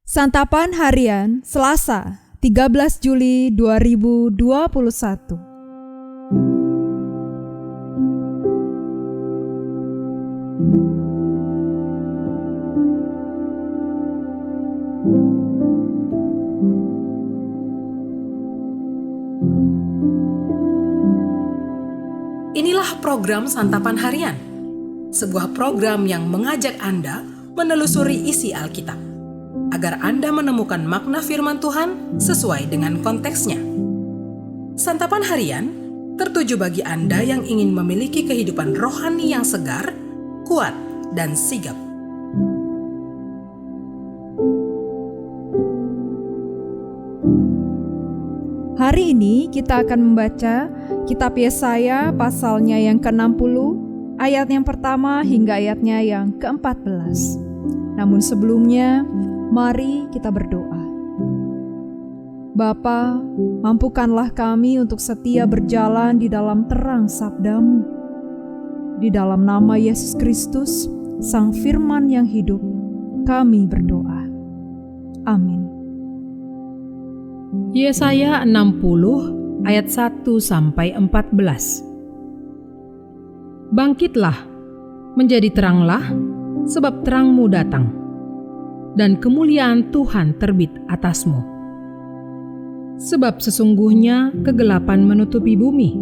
Santapan Harian Selasa 13 Juli 2021. Inilah program Santapan Harian, sebuah program yang mengajak Anda menelusuri isi Alkitab, agar Anda menemukan makna firman Tuhan sesuai dengan konteksnya. Santapan Harian tertuju bagi Anda yang ingin memiliki kehidupan rohani yang segar, kuat, dan sigap. Hari ini kita akan membaca kitab Yesaya pasalnya yang ke-60, ayat yang pertama hingga ayatnya yang ke-14. Namun sebelumnya, mari kita berdoa. Bapa, mampukanlah kami untuk setia berjalan di dalam terang sabda-Mu. Di dalam nama Yesus Kristus, Sang Firman yang hidup, kami berdoa. Amin. Yesaya 60 ayat 1-14. Bangkitlah, menjadi teranglah, sebab terangmu datang, dan kemuliaan Tuhan terbit atasmu. Sebab sesungguhnya kegelapan menutupi bumi,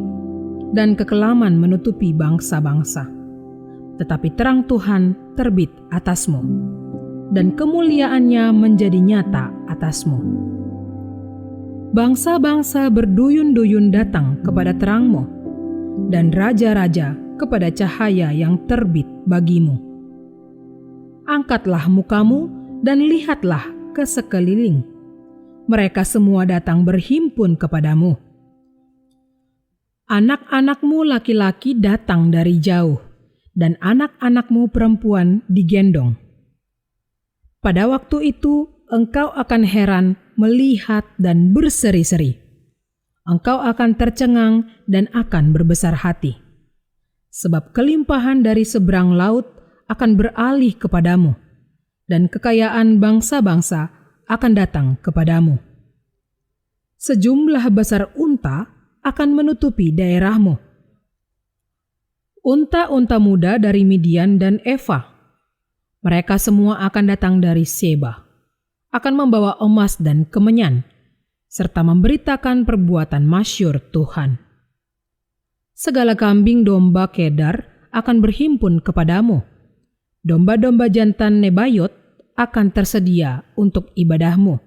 dan kekelaman menutupi bangsa-bangsa. Tetapi terang Tuhan terbit atasmu, dan kemuliaannya menjadi nyata atasmu. Bangsa-bangsa berduyun-duyun datang kepada terangmu, dan raja-raja kepada cahaya yang terbit bagimu. Angkatlah mukamu dan lihatlah ke sekeliling. Mereka semua datang berhimpun kepadamu. Anak-anakmu laki-laki datang dari jauh, dan anak-anakmu perempuan digendong. Pada waktu itu engkau akan heran melihat dan berseri-seri. Engkau akan tercengang dan akan berbesar hati. Sebab kelimpahan dari seberang laut akan beralih kepadamu, dan kekayaan bangsa-bangsa akan datang kepadamu. Sejumlah besar unta akan menutupi daerahmu. Unta-unta muda dari Midian dan Eva. Mereka semua akan datang dari Seba, akan membawa emas dan kemenyan, serta memberitakan perbuatan masyhur Tuhan. Segala kambing domba Kedar akan berhimpun kepadamu. Domba-domba jantan Nebayot akan tersedia untuk ibadahmu.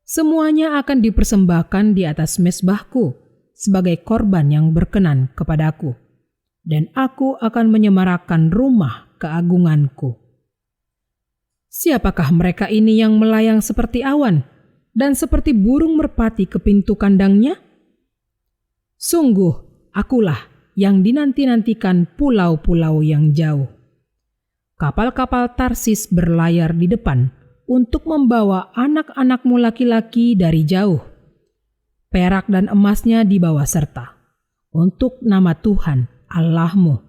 Semuanya akan dipersembahkan di atas mezbahku sebagai korban yang berkenan kepadaku, dan aku akan menyemarakan rumah keagunganku. Siapakah mereka ini yang melayang seperti awan dan seperti burung merpati ke pintu kandangnya? Sungguh, akulah yang dinanti-nantikan pulau-pulau yang jauh. Kapal-kapal Tarsis berlayar di depan untuk membawa anak-anakmu laki-laki dari jauh. Perak dan emasnya dibawa serta untuk nama Tuhan Allahmu.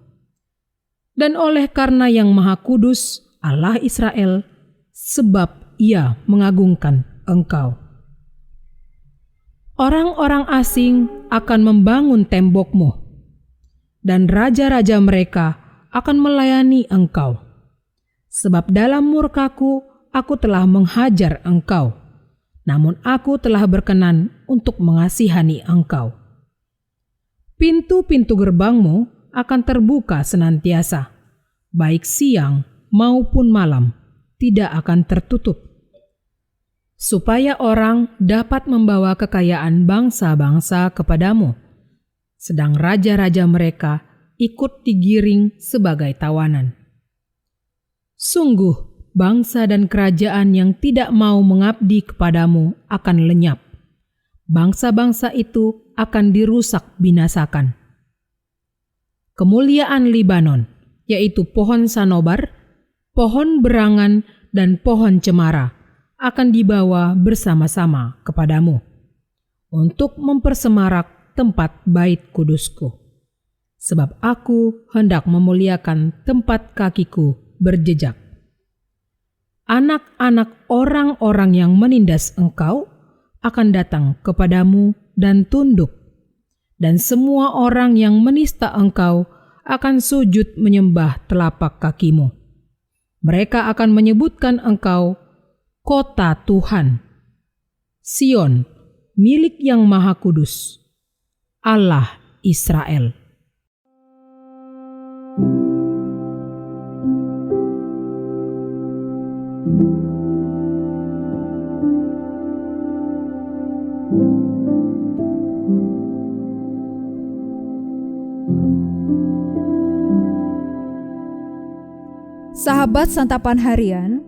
Dan oleh karena Yang Maha Kudus, Allah Israel, sebab Ia mengagungkan engkau. Orang-orang asing akan membangun tembokmu, dan raja-raja mereka akan melayani engkau. Sebab dalam murkaku aku telah menghajar engkau, namun aku telah berkenan untuk mengasihani engkau. Pintu-pintu gerbangmu akan terbuka senantiasa, baik siang maupun malam, tidak akan tertutup, supaya orang dapat membawa kekayaan bangsa-bangsa kepadamu, sedang raja-raja mereka ikut digiring sebagai tawanan. Sungguh, bangsa dan kerajaan yang tidak mau mengabdi kepadamu akan lenyap. Bangsa-bangsa itu akan dirusak binasakan. Kemuliaan Libanon, yaitu pohon sanobar, pohon berangan, dan pohon cemara akan dibawa bersama-sama kepadamu untuk mempersemarak tempat bait kudusku. Sebab aku hendak memuliakan tempat kakiku berjejak. anak-anak orang-orang yang menindas engkau akan datang kepadamu dan tunduk, dan semua orang yang menista engkau akan sujud menyembah telapak kakimu. Mereka akan menyebutkan engkau kota Tuhan, Sion, milik Yang Maha Kudus, Allah Israel. Sahabat Santapan Harian,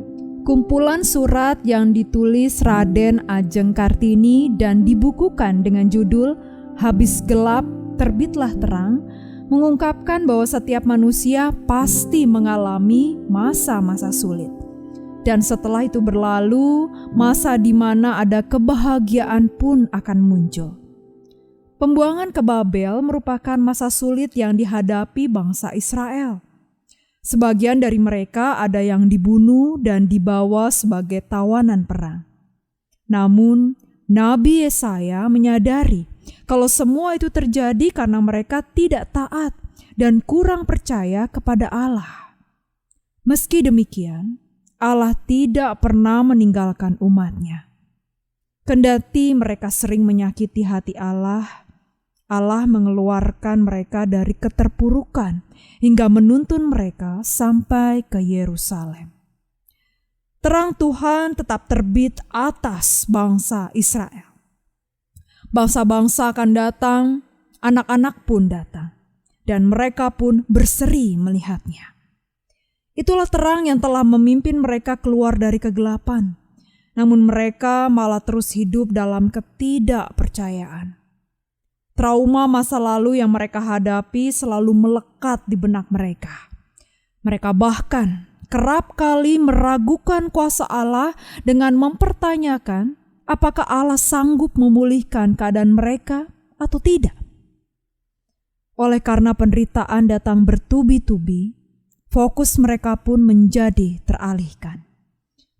kumpulan surat yang ditulis Raden Ajeng Kartini dan dibukukan dengan judul Habis Gelap, Terbitlah Terang, mengungkapkan bahwa setiap manusia pasti mengalami masa-masa sulit. Dan setelah itu berlalu, masa di mana ada kebahagiaan pun akan muncul. Pembuangan ke Babel merupakan masa sulit yang dihadapi bangsa Israel. Sebagian dari mereka ada yang dibunuh dan dibawa sebagai tawanan perang. Namun, Nabi Yesaya menyadari kalau semua itu terjadi karena mereka tidak taat dan kurang percaya kepada Allah. Meski demikian, Allah tidak pernah meninggalkan umat-Nya. Kendati mereka sering menyakiti hati Allah, Allah mengeluarkan mereka dari keterpurukan hingga menuntun mereka sampai ke Yerusalem. Terang Tuhan tetap terbit atas bangsa Israel. Bangsa-bangsa akan datang, anak-anak pun datang, dan mereka pun berseri melihatnya. Itulah terang yang telah memimpin mereka keluar dari kegelapan, namun mereka malah terus hidup dalam ketidakpercayaan. Trauma masa lalu yang mereka hadapi selalu melekat di benak mereka. Mereka bahkan kerap kali meragukan kuasa Allah dengan mempertanyakan apakah Allah sanggup memulihkan keadaan mereka atau tidak. Oleh karena penderitaan datang bertubi-tubi, fokus mereka pun menjadi teralihkan.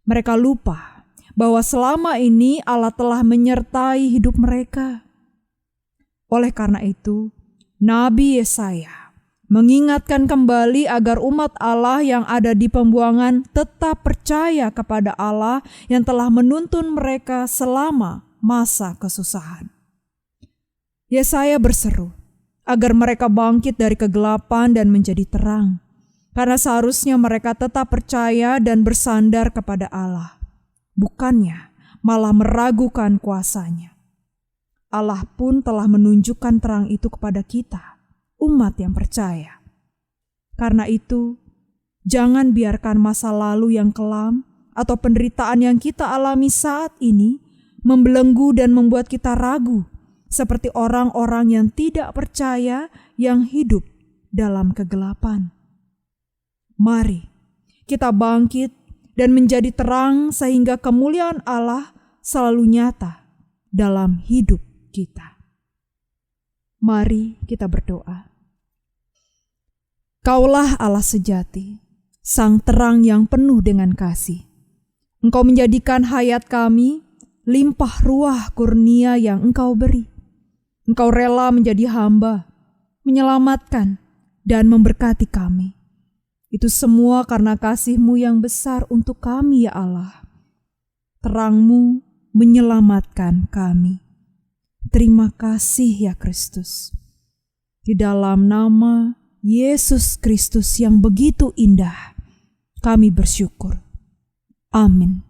Mereka lupa bahwa selama ini Allah telah menyertai hidup mereka. Oleh karena itu, Nabi Yesaya mengingatkan kembali agar umat Allah yang ada di pembuangan tetap percaya kepada Allah yang telah menuntun mereka selama masa kesusahan. Yesaya berseru agar mereka bangkit dari kegelapan dan menjadi terang, karena seharusnya mereka tetap percaya dan bersandar kepada Allah, bukannya malah meragukan kuasa-Nya. Allah pun telah menunjukkan terang itu kepada kita, umat yang percaya. Karena itu, jangan biarkan masa lalu yang kelam atau penderitaan yang kita alami saat ini membelenggu dan membuat kita ragu, seperti orang-orang yang tidak percaya yang hidup dalam kegelapan. Mari kita bangkit dan menjadi terang sehingga kemuliaan Allah selalu nyata dalam hidup kita. Mari kita berdoa. Kaulah Allah sejati, Sang terang yang penuh dengan kasih. Engkau menjadikan hayat kami limpah ruah kurnia yang Engkau beri. Engkau rela menjadi hamba, menyelamatkan dan memberkati kami. Itu semua karena kasih-Mu yang besar untuk kami, ya Allah. Terang-Mu menyelamatkan kami. Terima kasih ya Kristus. Di dalam nama Yesus Kristus yang begitu indah, kami bersyukur. Amin.